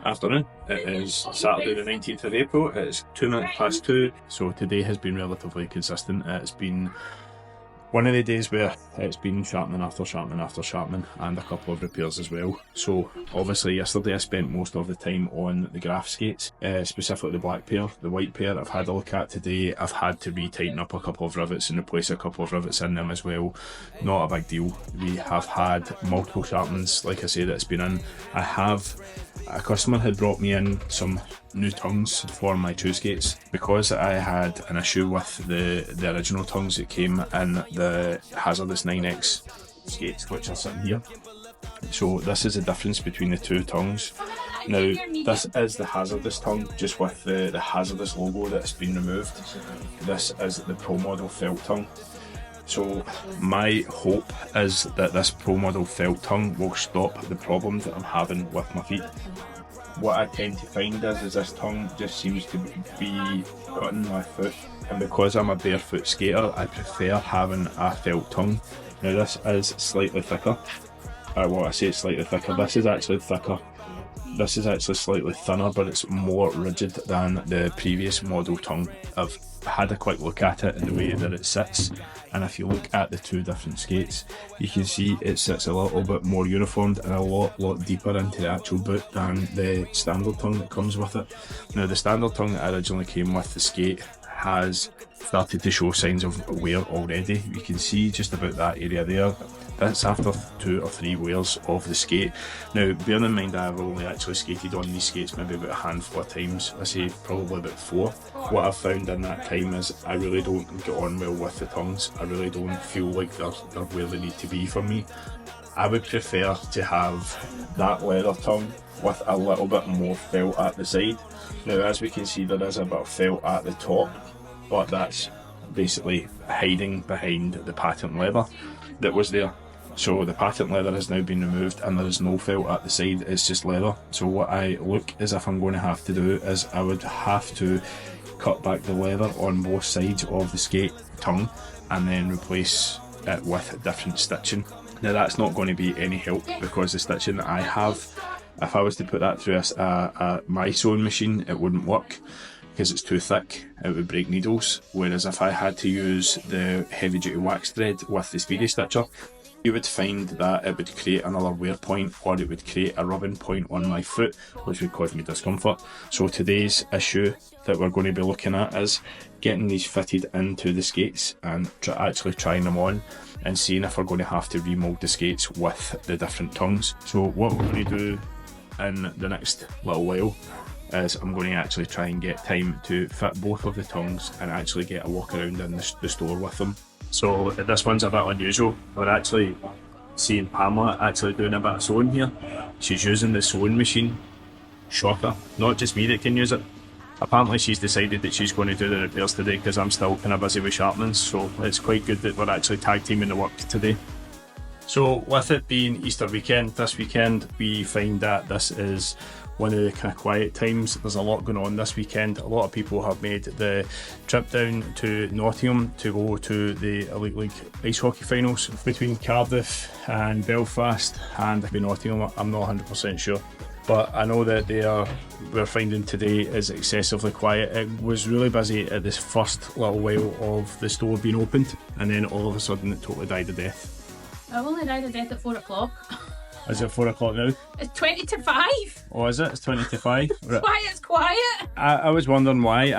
Afternoon. It is Saturday the 19th of April. It's 2 minutes past 2. So today has been relatively consistent. It's been one of the days where it's been sharpening after sharpening after sharpening and a couple of repairs as well. So obviously yesterday I spent most of the time on the graph skates, specifically the black pair. The white pair I've had a look at today. I've had to retighten up a couple of rivets and replace a couple of rivets in them as well. Not a big deal. We have had multiple sharpenings, like I say, that's been in. A customer had brought me in some new tongues for my true skates because I had an issue with the original tongues that came in the Hazardous 9X skates, which are sitting here. So this is the difference between the two tongues. Now this is the Hazardous tongue, just with the Hazardous logo that's been removed. This is the Pro Model felt tongue. So my hope is that this Pro Model felt tongue will stop the problem that I'm having with my feet. What I tend to find is this tongue just seems to be cutting my foot, and because I'm a barefoot skater I prefer having a felt tongue. Now this is slightly thicker. Well, I say it's slightly thicker, this is actually thicker. This is actually slightly thinner, but it's more rigid than the previous model tongue. I've had a quick look at it and the way that it sits, and if you look at the two different skates you can see it sits a little bit more uniformed and a lot deeper into the actual boot than the standard tongue that comes with it. Now the standard tongue that originally came with the skate has started to show signs of wear already. You can see just about that area there. That's after 2 or 3 wears of the skate. Now bearing in mind I've only actually skated on these skates maybe about a handful of times, I say probably about 4. What I've found in that time is I really don't get on well with the tongues. I really don't feel like they're where they need to be for me. I would prefer to have that leather tongue with a little bit more felt at the side. Now as we can see there is a bit of felt at the top, but that's basically hiding behind the patent leather that was there. So the patent leather has now been removed and there is no felt at the side, it's just leather. So what I look as if I'm going to have to do is I would have to cut back the leather on both sides of the skate tongue and then replace it with different stitching. Now that's not going to be any help because the stitching that I have, if I was to put that through my sewing machine, it wouldn't work because it's too thick, it would break needles. Whereas if I had to use the heavy duty wax thread with the Speedy Stitcher, you would find that it would create another wear point or it would create a rubbing point on my foot, which would cause me discomfort. So today's issue that we're going to be looking at is getting these fitted into the skates and actually trying them on and seeing if we're going to have to remold the skates with the different tongues. So what we're going to do in the next little while is I'm going to actually try and get time to fit both of the tongues and actually get a walk around in the store with them. So this one's a bit unusual. We're actually seeing Pamela actually doing a bit of sewing here. She's using the sewing machine. Shocker. Not just me that can use it. Apparently she's decided that she's going to do the repairs today because I'm still kind of busy with sharpenings, so it's quite good that we're actually tag teaming the work today. So with it being Easter weekend, this weekend we find that this is one of the kind of quiet times. There's a lot going on this weekend. A lot of people have made the trip down to Nottingham to go to the Elite League ice hockey finals between Cardiff and Belfast and Nottingham. I'm not 100% sure, but I know that we're finding today is excessively quiet. It was really busy at this first little while of the store being opened, and then all of a sudden it totally died a death. I only died a death at 4 o'clock. Is it 4 o'clock now? It's 20 to 5. Oh, is it? It's 20 to 5? Right. Quiet's quiet. I was wondering why.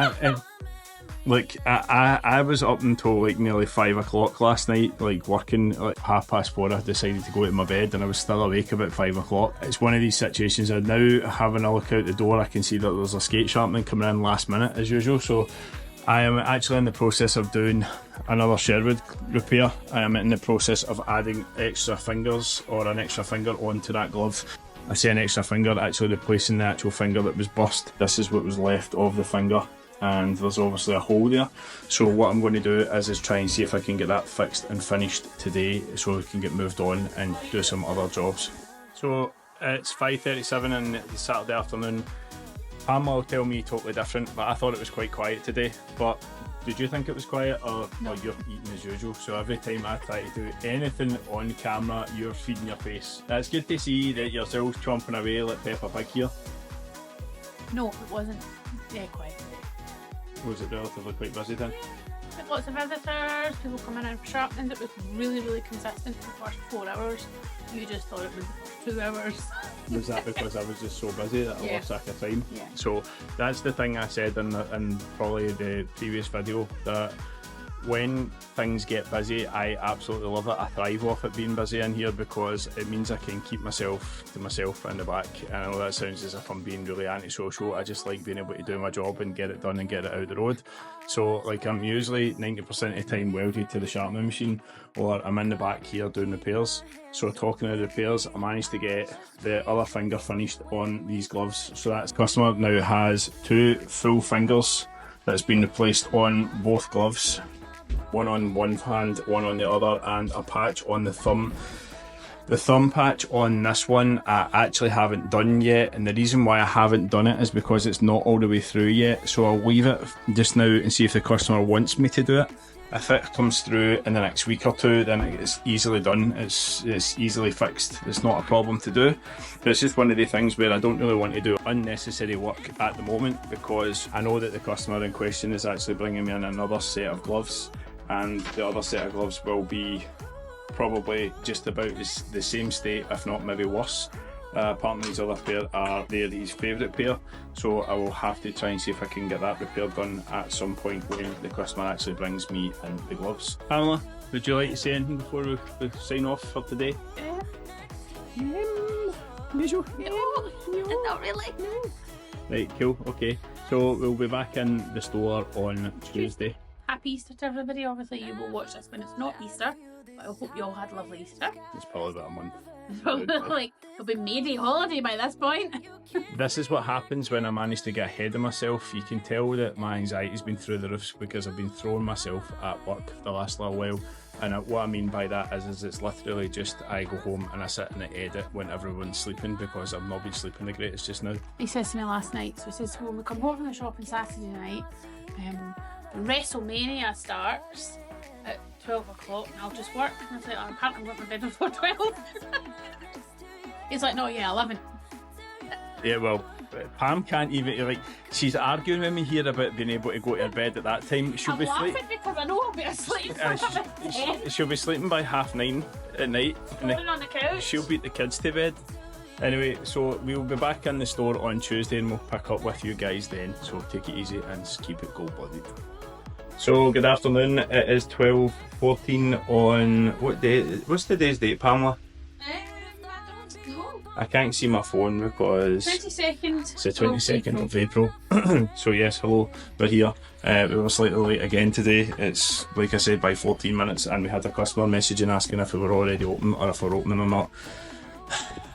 I was up until like nearly 5 o'clock last night, like working like 4:30. I decided to go to my bed and I was still awake about 5 o'clock. It's one of these situations. I'm now having a look out the door. I can see that there's a skate sharpening coming in last minute as usual. So I am actually in the process of doing another Sherwood repair. I am in the process of adding extra fingers or an extra finger onto that glove. I say an extra finger, actually replacing the actual finger that was burst. This is what was left of the finger and there's obviously a hole there. So what I'm going to do is try and see if I can get that fixed and finished today so we can get moved on and do some other jobs. So it's 5:37 on the Saturday afternoon. Pamela will tell me totally different, but I thought it was quite quiet today. But did you think it was quiet, or No. you're eating as usual? So every time I try to do anything on camera, you're feeding your face. It's good to see that you're still chomping away like Peppa Pig here. No, it wasn't. Yeah, quite. Was it relatively quite busy then? Lots of visitors, people coming in for sharpenings. It was really, really consistent for the first 4 hours. You just thought it was the first 2 hours. Was that because I was just so busy that I Yeah. lost track of time? Yeah. So that's the thing I said in probably the previous video, that when things get busy, I absolutely love it. I thrive off it being busy in here because it means I can keep myself to myself in the back. And I know that sounds as if I'm being really antisocial. I just like being able to do my job and get it done and get it out the road. So like I'm usually 90% of the time welded to the sharpening machine, or I'm in the back here doing repairs. So talking of repairs, I managed to get the other finger finished on these gloves. So that customer now has 2 full fingers that's been replaced on both gloves. One on one hand, one on the other, and a patch on the thumb. The thumb patch on this one I actually haven't done yet, and the reason why I haven't done it is because it's not all the way through yet, so I'll leave it just now and see if the customer wants me to do it. If it comes through in the next week or two, then it's easily done, it's easily fixed, it's not a problem to do. But it's just one of the things where I don't really want to do unnecessary work at the moment, because I know that the customer in question is actually bringing me in another set of gloves, and the other set of gloves will be probably just about the same state, if not maybe worse. Apparently these other pair are his favourite pair, so I will have to try and see if I can get that repair done at some point when the customer actually brings me in the gloves. Pamela, would you like to say anything before we sign off for today? No, not really. Right, cool, okay. So we'll be back in the store on Tuesday. Happy Easter to everybody. Obviously, you will watch this when it's not Easter, but I hope you all had a lovely Easter. It's probably about a month. Like, it'll be May Day holiday by this point. This is what happens when I manage to get ahead of myself. You can tell that my anxiety's been through the roofs because I've been throwing myself at work the last little while. And what I mean by that is it's literally just I go home and I sit and I edit when everyone's sleeping, because I've not been sleeping the greatest just now. He says to me last night, so he says, when we come home from the shop on Saturday night, WrestleMania starts at 12 o'clock and I'll just work. And I was like, oh, apparently I'm going to bed before 12. He's like, no, yeah, 11. Yeah, well, Pam can't even, like, she's arguing with me here about being able to go to her bed at that time. She'll I'm be laughing sleeping. because I know I'll be asleep. She'll be sleeping by 9:30 at night. And Falling on the couch. she'll beat the kids to bed. Anyway, so we'll be back in the store on Tuesday and we'll pick up with you guys then. So take it easy and keep it cold-blooded. So good afternoon. It is 12:14 on what day? What's today's date, Pamela? I can't see my phone because 22nd. it's the 22nd of April. So yes, hello, we're here. We were slightly late again today. It's like I said, by 14 minutes, and we had a customer messaging asking if we were already open or if we're opening or not.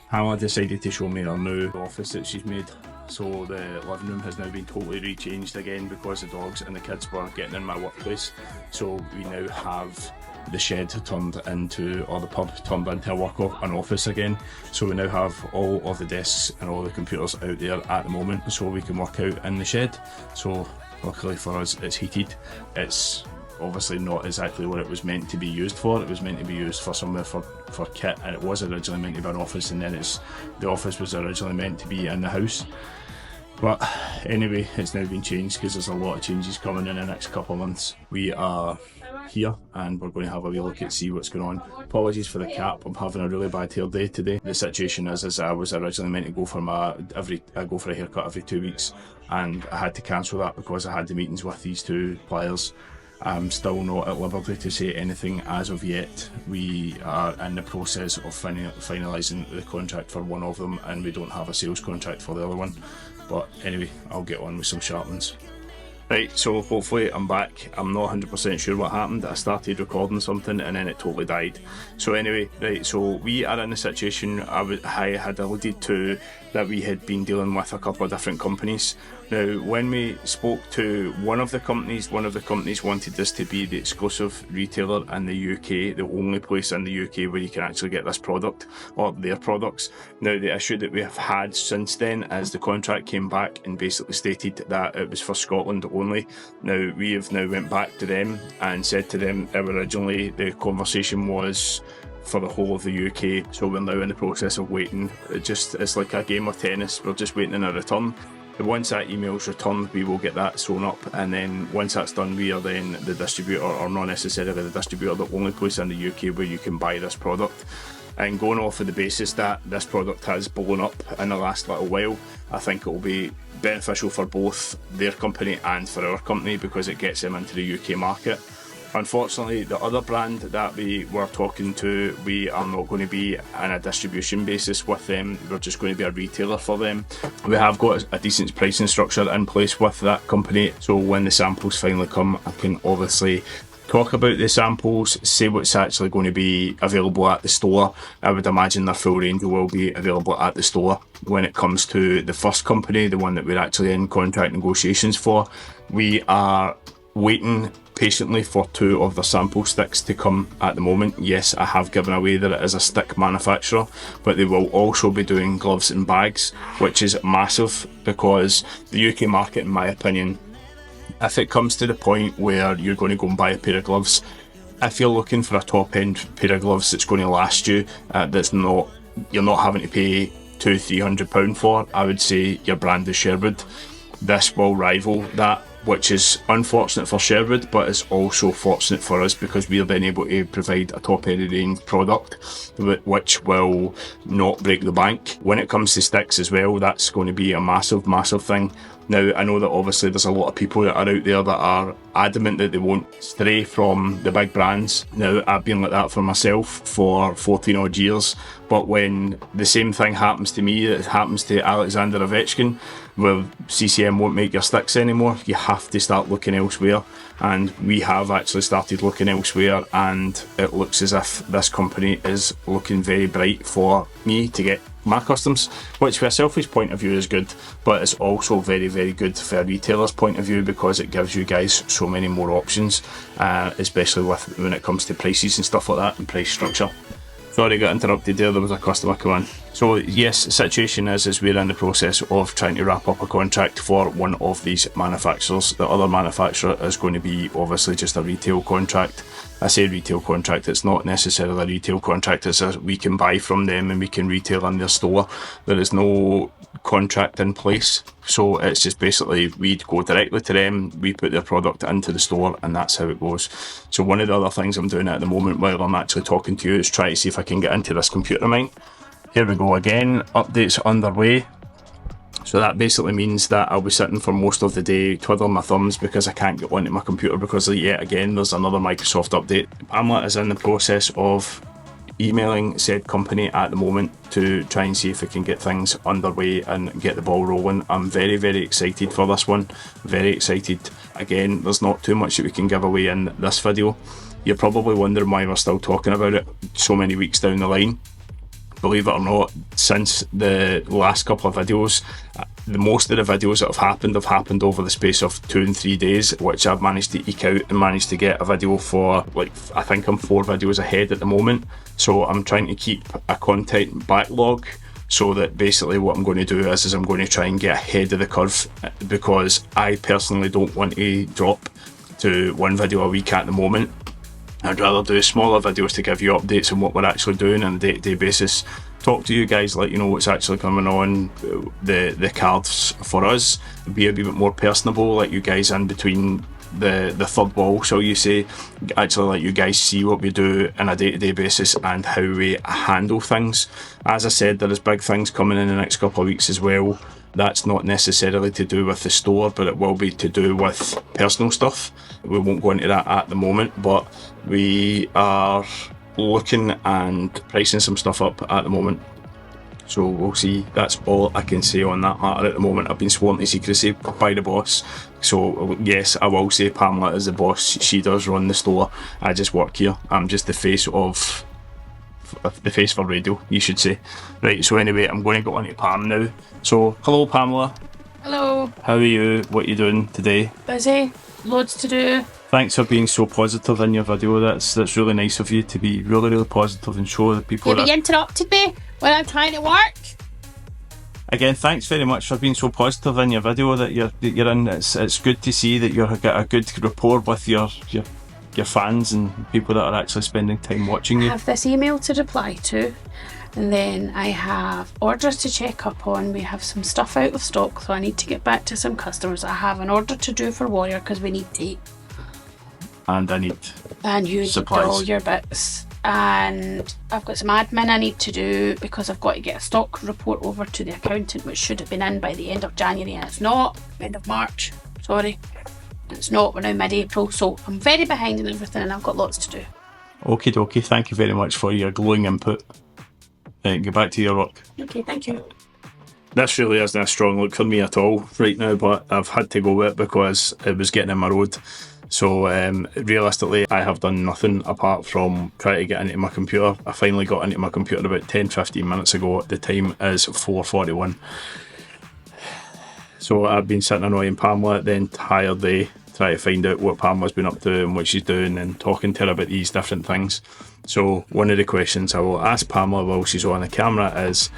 Hannah decided to show me her new office that she's made. So the living room has now been totally rechanged again because the dogs and the kids were getting in my workplace. So we now have the shed turned into, or the pub turned into an office again. So we now have all of the desks and all the computers out there at the moment, so we can work out in the shed. So luckily for us, it's heated. It's obviously not exactly what it was meant to be used for. It was meant to be used for somewhere for kit, and it was originally meant to be an office, and then the office was originally meant to be in the house. But anyway, it's now been changed because there's a lot of changes coming in the next couple of months. We are here and we're going to have a wee look at see what's going on. Apologies for the cap, I'm having a really bad hair day today. The situation is I was originally meant to go for I go for a haircut every 2 weeks, and I had to cancel that because I had the meetings with these two pliers. I'm still not at liberty to say anything as of yet. We are in the process of finalising the contract for one of them, and we don't have a sales contract for the other one. But anyway, I'll get on with some sharpenings. Right, so hopefully I'm back. I'm not 100% sure what happened. I started recording something and then it totally died. So anyway, right, so we are in a situation I had alluded to that we had been dealing with a couple of different companies. Now, when we spoke to one of the companies wanted this to be the exclusive retailer in the UK, the only place in the UK where you can actually get this product or their products. Now, the issue that we have had since then is the contract came back and basically stated that it was for Scotland only. Now, we have now went back to them and said to them originally the conversation was for the whole of the UK, so we're now in the process of waiting. It's like a game of tennis, we're just waiting on a return. Once that email's returned, we will get that sewn up, and then once that's done, we are then the distributor, or not necessarily the distributor, the only place in the UK where you can buy this product. And going off of the basis that this product has blown up in the last little while, I think it will be beneficial for both their company and for our company, because it gets them into the UK market. Unfortunately, the other brand that we were talking to, we are not going to be on a distribution basis with them. We're just going to be a retailer for them. We have got a decent pricing structure in place with that company, so when the samples finally come, I can obviously talk about the samples, say what's actually going to be available at the store. I would imagine their full range will be available at the store. When it comes to the first company, the one that we're actually in contract negotiations for, we are waiting patiently for 2 of the sample sticks to come at the moment. Yes, I have given away that it is a stick manufacturer, but they will also be doing gloves and bags, which is massive, because the UK market, in my opinion, if it comes to the point where you're going to go and buy a pair of gloves, if you're looking for a top end pair of gloves that's going to last you, you're not having to pay £200-300 for, I would say your brand is Sherwood. This will rival that, which is unfortunate for Sherwood, but it's also fortunate for us, because we're then able to provide a top end of the range product which will not break the bank. When it comes to sticks as well, that's going to be a massive thing. Now, I know that obviously there's a lot of people that are out there that are adamant that they won't stray from the big brands. Now, I've been like that for myself for 14 odd years, but when the same thing happens to me, it happens to Alexander Ovechkin, where CCM won't make your sticks anymore, you have to start looking elsewhere. And we have actually started looking elsewhere, and it looks as if this company is looking very bright for me to get my customs, which from a selfish point of view is good, but it's also very good for a retailer's point of view, because it gives you guys so many more options, especially when it comes to prices and stuff like that, and price structure. Sorry, I got interrupted there was a customer come in. So yes, the situation is we're in the process of trying to wrap up a contract for one of these manufacturers. The other manufacturer is going to be obviously just a retail contract. I say retail contract, it's not necessarily a retail contract, it's we can buy from them and we can retail in their store. There is no contract in place, so it's just basically we'd go directly to them, we put their product into the store, and that's how it goes. So one of the other things I'm doing at the moment while I'm actually talking to you is try to see if I can get into this computer of mine. Here we go again, updates underway. So that basically means that I'll be sitting for most of the day twiddling my thumbs, because I can't get onto my computer because yet again there's another Microsoft update. Pamela is in the process of emailing said company at the moment to try and see if we can get things underway and get the ball rolling. I'm very excited for this one, very excited. Again, there's not too much that we can give away in this video. You're probably wondering why we're still talking about it so many weeks down the line. Believe it or not, since the last couple of videos, most of the videos that have happened over the space of 2 and 3 days, which I've managed to eke out and managed to get a video for. Like, I think I'm 4 videos ahead at the moment, so I'm trying to keep a content backlog, so that basically what I'm going to do is I'm going to try and get ahead of the curve, because I personally don't want to drop to 1 video a week at the moment. I'd rather do smaller videos to give you updates on what we're actually doing on a day-to-day basis, talk to you guys, let you know what's actually coming on, the cards for us, be a bit more personable, let you guys in between the third wall, shall you say, actually let you guys see what we do on a day-to-day basis and how we handle things. As I said, there is big things coming in the next couple of weeks as well. That's not necessarily to do with the store, but it will be to do with personal stuff. We won't go into that at the moment, but we are looking and pricing some stuff up at the moment. So we'll see. That's all I can say on that matter at the moment. I've been sworn to secrecy by the boss. So yes, I will say Pamela is the boss. She does run the store. I just work here. I'm just the face for radio, you should say. Right, so anyway, I'm going to go on to Pam now. So, hello Pamela. Hello. How are you? What are you doing today? Busy. Loads to do. Thanks for being so positive in your video. That's really nice of you to be really positive and show the people You interrupted me when I'm trying to work. Again, thanks very much for being so positive in your video that you're in. It's good to see that you've got a good rapport with your fans and people that are actually spending time watching you. I have this email to reply to, And then I have orders to check up on. We have some stuff out of stock, so I need to get back to some customers. I have an order to do for Warrior because we need tape. And I need And you supplies. need all your bits. And I've got some admin I need to do because I've got to get a stock report over to the accountant, which should have been in by the end of January, and it's not. End of March, sorry. It's not, we're now mid-April, so I'm very behind in everything and I've got lots to do. Okie dokie, thank you very much for your glowing input. Get back to your work. Okay, thank you. This really isn't a strong look for me at all right now, but I've had to go with it because it was getting in my road. So realistically, I have done nothing apart from try to get into my computer. I finally got into my computer about 10-15 minutes ago. The time is 4:41. So I've been sitting annoying Pamela the entire day, trying to find out what Pamela's been up to and what she's doing and talking to her about these different things. So one of the questions I will ask Pamela while she's on the camera is,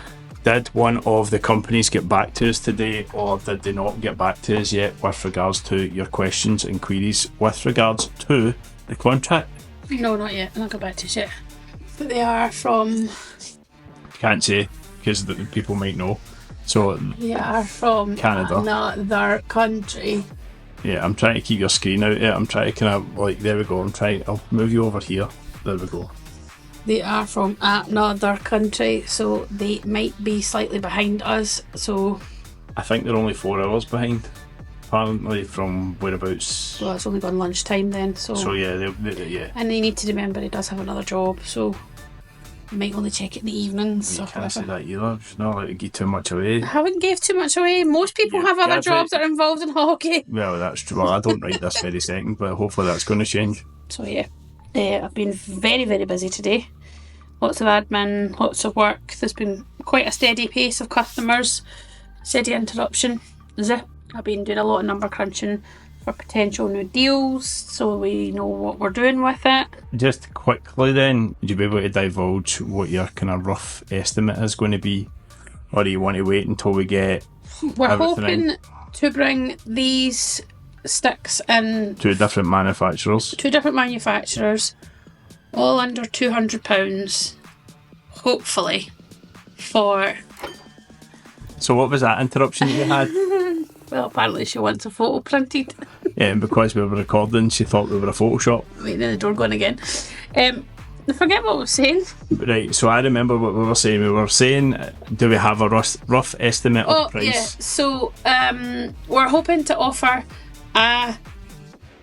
did one of the companies get back to us today, or did they not get back to us yet with regards to your questions and queries with regards to the contract? No, not yet. I'll not got back to you yet. But they are from... Can't say, because the people might know. So They are from Canada. Another country. Yeah, I'm trying to keep your screen out. Yeah, I'm trying to kind of like, there we go. I'll move you over here. There we go. They are from another country, so they might be slightly behind us. So, I think they're only 4 hours behind, apparently, from whereabouts. well, it's only gone lunchtime then. So yeah, yeah. And they need to remember he does have another job, so might only check it in the evenings. You or can't say whatever. that either. It's not like to give too much away. I haven't gave too much away. Most people Yeah, have other yeah, jobs but- that are involved in hockey. Well, that's true. Well, I don't right this very second, but hopefully that's going to change. So yeah, I've been very, very busy today. Lots of admin, lots of work. There's been quite a steady pace of customers, steady interruption. I've been doing a lot of number crunching for potential new deals, so we know what we're doing with it. Just quickly then, would you be able to divulge what your kind of rough estimate is going to be? Or do you want to wait until we get We're everything hoping to bring these sticks in to different manufacturers? 2 different manufacturers, all under £200, hopefully, for... So what was that interruption that you had? Well, apparently she wants a photo printed. Yeah, and because we were recording, she thought we were a Photoshop. Wait, then the door going again. I forget what I was saying. Right, so I remember what we were saying. We were saying, do we have a rough estimate of price? Yeah. So we're hoping to offer a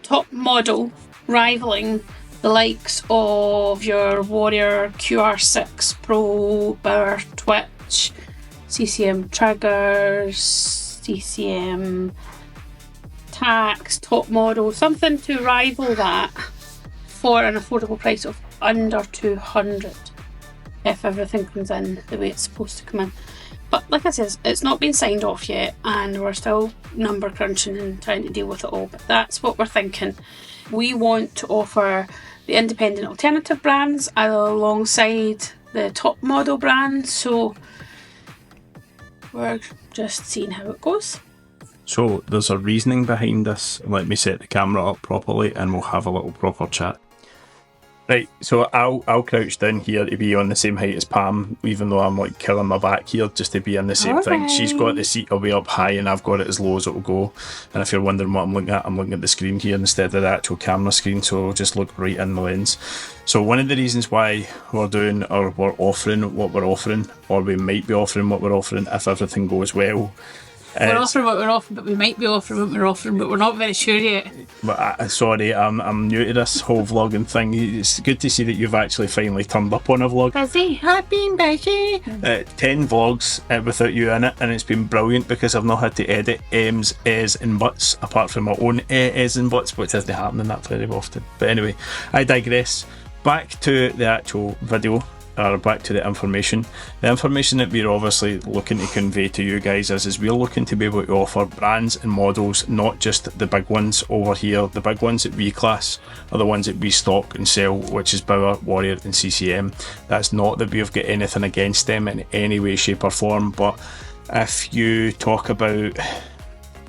top model rivaling the likes of your Warrior QR6 Pro, Bauer Twitch, CCM Triggers, CCM Tax, top model, something to rival that for an affordable price of under 200 if everything comes in the way it's supposed to come in. But like I said, it's not been signed off yet and we're still number crunching and trying to deal with it all, but that's what we're thinking. We want to offer the independent alternative brands alongside the top model brands, so we're just seeing how it goes. So there's a reasoning behind this. Let me set the camera up properly and we'll have a little proper chat. Right, so I'll crouch down here to be on the same height as Pam, even though I'm like killing my back here just to be in the same thing. She's got the seat way up high and I've got it as low as it'll go. And if you're wondering what I'm looking at the screen here instead of the actual camera screen, so it'll just look right in the lens. So one of the reasons why we're doing, or we're offering what we're offering, or we might be offering what we're offering if everything goes well. We're offering what we're offering, but we might be offering what we're offering, but we're not very sure yet. But sorry, I'm new to this whole vlogging thing. It's good to see that you've actually finally turned up on a vlog. Busy. I've been busy. 10 vlogs without you in it, and it's been brilliant because I've not had to edit M's, A's and buts apart from my own A's and buts, which isn't happening that very often. But anyway, I digress. Back to the actual video. Or back to the information. The information that we're obviously looking to convey to you guys is we're looking to be able to offer brands and models, not just the big ones over here. The big ones that we class are the ones that we stock and sell, which is Bauer, Warrior and CCM. That's not that we've got anything against them in any way, shape or form, but if you talk about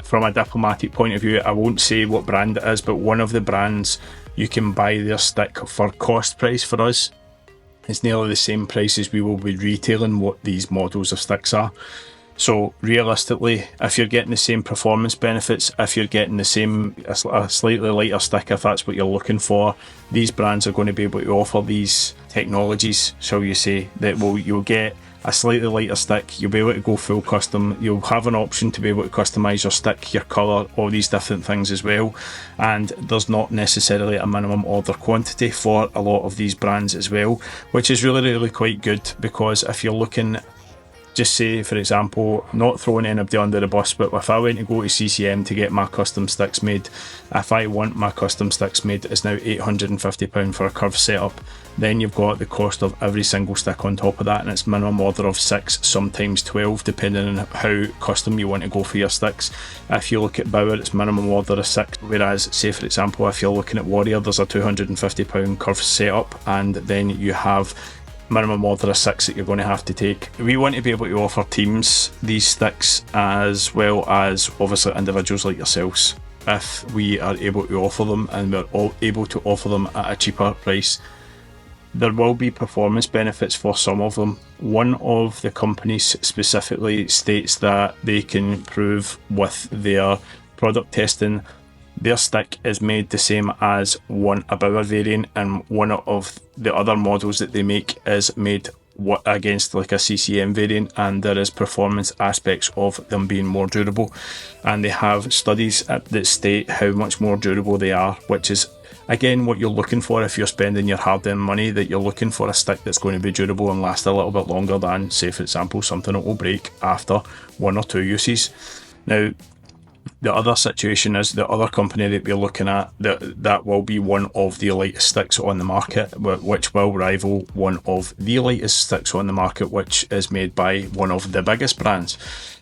from a diplomatic point of view, I won't say what brand it is, but one of the brands you can buy their stick for cost price for us it's nearly the same price as we will be retailing what these models of sticks are. So realistically, if you're getting the same performance benefits, if you're getting a slightly lighter stick, if that's what you're looking for, these brands are going to be able to offer these technologies, shall you say, that you'll get a slightly lighter stick, you'll be able to go full custom, you'll have an option to be able to customise your stick, your colour, all these different things as well, and there's not necessarily a minimum order quantity for a lot of these brands as well, which is really quite good, because if you're looking, just say for example, not throwing anybody under the bus, but if I went to go to CCM to get my custom sticks made, if I want my custom sticks made, it's now £850 for a curve setup. Then you've got the cost of every single stick on top of that, and it's minimum order of 6, sometimes 12, depending on how custom you want to go for your sticks. If you look at Bauer, it's minimum order of 6, whereas say for example if you're looking at Warrior, there's a £250 curve setup, and then you have minimum order of 6 that you're going to have to take. We want to be able to offer teams these sticks, as well as obviously individuals like yourselves. If we are able to offer them, and we're all able to offer them at a cheaper price, there will be performance benefits for some of them. One of the companies specifically states that they can prove with their product testing their stick is made the same as a Bauer variant, and one of the other models that they make is made against like a CCM variant, and there is performance aspects of them being more durable, and they have studies that state how much more durable they are, which is again what you're looking for if you're spending your hard-earned money, that you're looking for a stick that's going to be durable and last a little bit longer than, say for example, something that will break after 1 or 2 uses. Now, the other situation is the other company that we're looking at, that will be one of the lightest sticks on the market, which will rival one of the lightest sticks on the market, which is made by one of the biggest brands.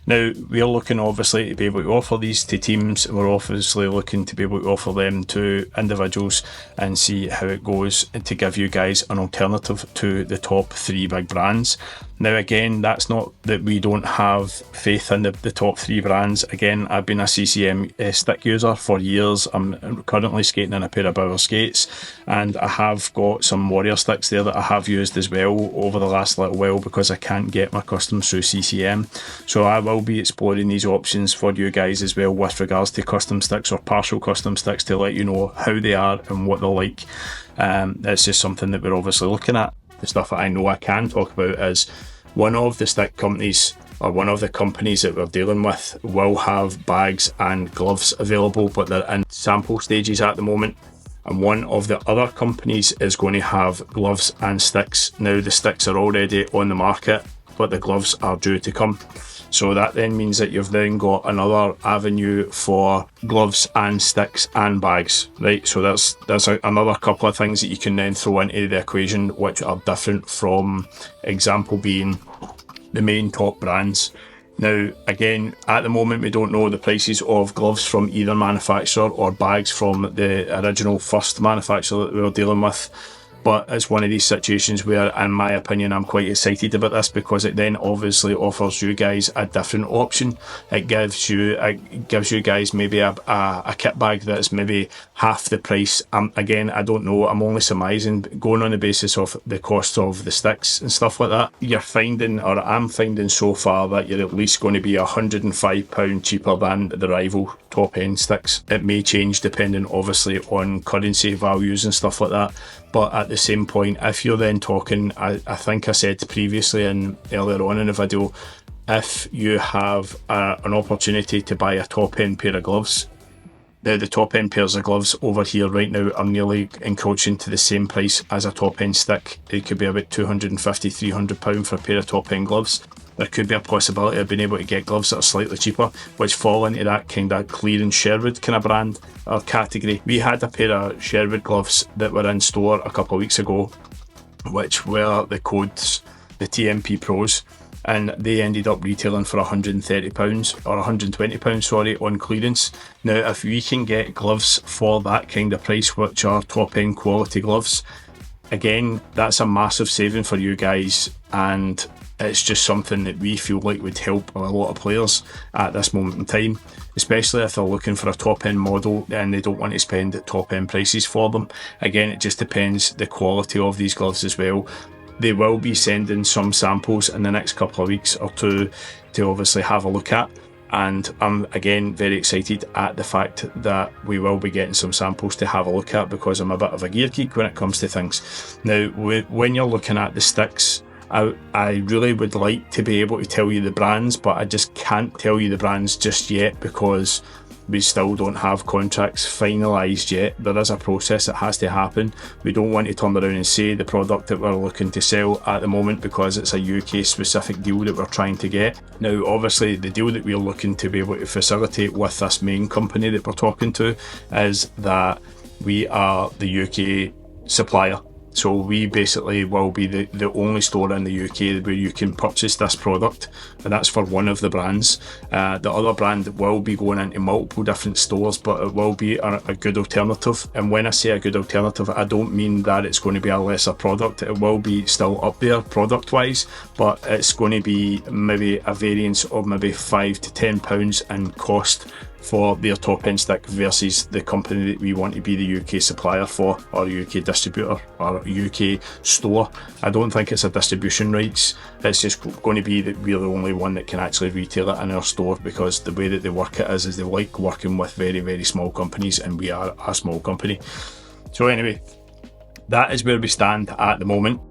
Now, we're looking obviously to be able to offer these to teams. We're obviously looking to be able to offer them to individuals and see how it goes, and to give you guys an alternative to the top 3 big brands. Now again, that's not that we don't have faith in the top 3 brands. Again, I've been a CCM stick user for years. I'm currently skating in a pair of Bauer skates, and I have got some Warrior sticks there that I have used as well over the last little while, because I can't get my customs through CCM. So I will be exploring these options for you guys as well with regards to custom sticks or partial custom sticks, to let you know how they are and what they're like. It's just something that we're obviously looking at. The stuff that I know I can talk about is one of the stick companies, or one of the companies that we're dealing with, will have bags and gloves available, but they're in sample stages at the moment. And one of the other companies is going to have gloves and sticks. Now the sticks are already on the market, but the gloves are due to come. So that then means that you've then got another avenue for gloves and sticks and bags, right? So there's another couple of things that you can then throw into the equation, which are different from, example being, the main top brands. Now, again, at the moment we don't know the prices of gloves from either manufacturer or bags from the original first manufacturer that we were dealing with. But it's one of these situations where, in my opinion, I'm quite excited about this, because it then obviously offers you guys a different option. It gives you guys maybe a kit bag that's maybe half the price. Again, I don't know, I'm only surmising, going on the basis of the cost of the sticks and stuff like that. I'm finding so far that you're at least going to be £105 cheaper than the rival top end sticks. It may change depending obviously on currency values and stuff like that. But at the same point, if you're then talking, I think I said previously and earlier on in the video, if you have an opportunity to buy a top end pair of gloves, the top end pairs of gloves over here right now are nearly encroaching to the same price as a top end stick. It could be about £250–300 for a pair of top end gloves. There could be a possibility of being able to get gloves that are slightly cheaper, which fall into that kind of clearance Sherwood kind of brand or category. We had a pair of Sherwood gloves that were in store a couple of weeks ago, which were the codes, the TMP Pros, and they ended up retailing for £130 or £120, sorry, on clearance. Now, if we can get gloves for that kind of price, which are top end quality gloves, again, that's a massive saving for you guys, and it's just something that we feel like would help a lot of players at this moment in time, especially if they're looking for a top end model and they don't want to spend top end prices for them. Again, it just depends the quality of these gloves as well. they will be sending some samples in the next couple of weeks or two to obviously have a look at. And I'm again very excited at the fact that we will be getting some samples to have a look at, because I'm a bit of a gear geek when it comes to things. Now, when you're looking at the sticks, I really would like to be able to tell you the brands, but I just can't tell you the brands just yet because we still don't have contracts finalised yet. There is a process that has to happen. We don't want to turn around and say the product that we're looking to sell at the moment because it's a UK specific deal that we're trying to get. Now, obviously, the deal that we're looking to be able to facilitate with this main company that we're talking to is that we are the UK supplier. So we basically will be the only store in the UK where you can purchase this product, and that's for one of the brands. The other brand will be going into multiple different stores, but it will be a good alternative. And when I say a good alternative, I don't mean that it's going to be a lesser product. It will be still up there product wise, but it's going to be maybe a variance of maybe £5 to £10 in cost for their top end stick versus the company that we want to be the UK supplier for, or UK distributor or UK store. I don't think it's a distribution rights, it's just going to be that we're the only one that can actually retail it in our store, because the way that they work it is they like working with very, very small companies, and we are a small company. So anyway, that is where we stand at the moment.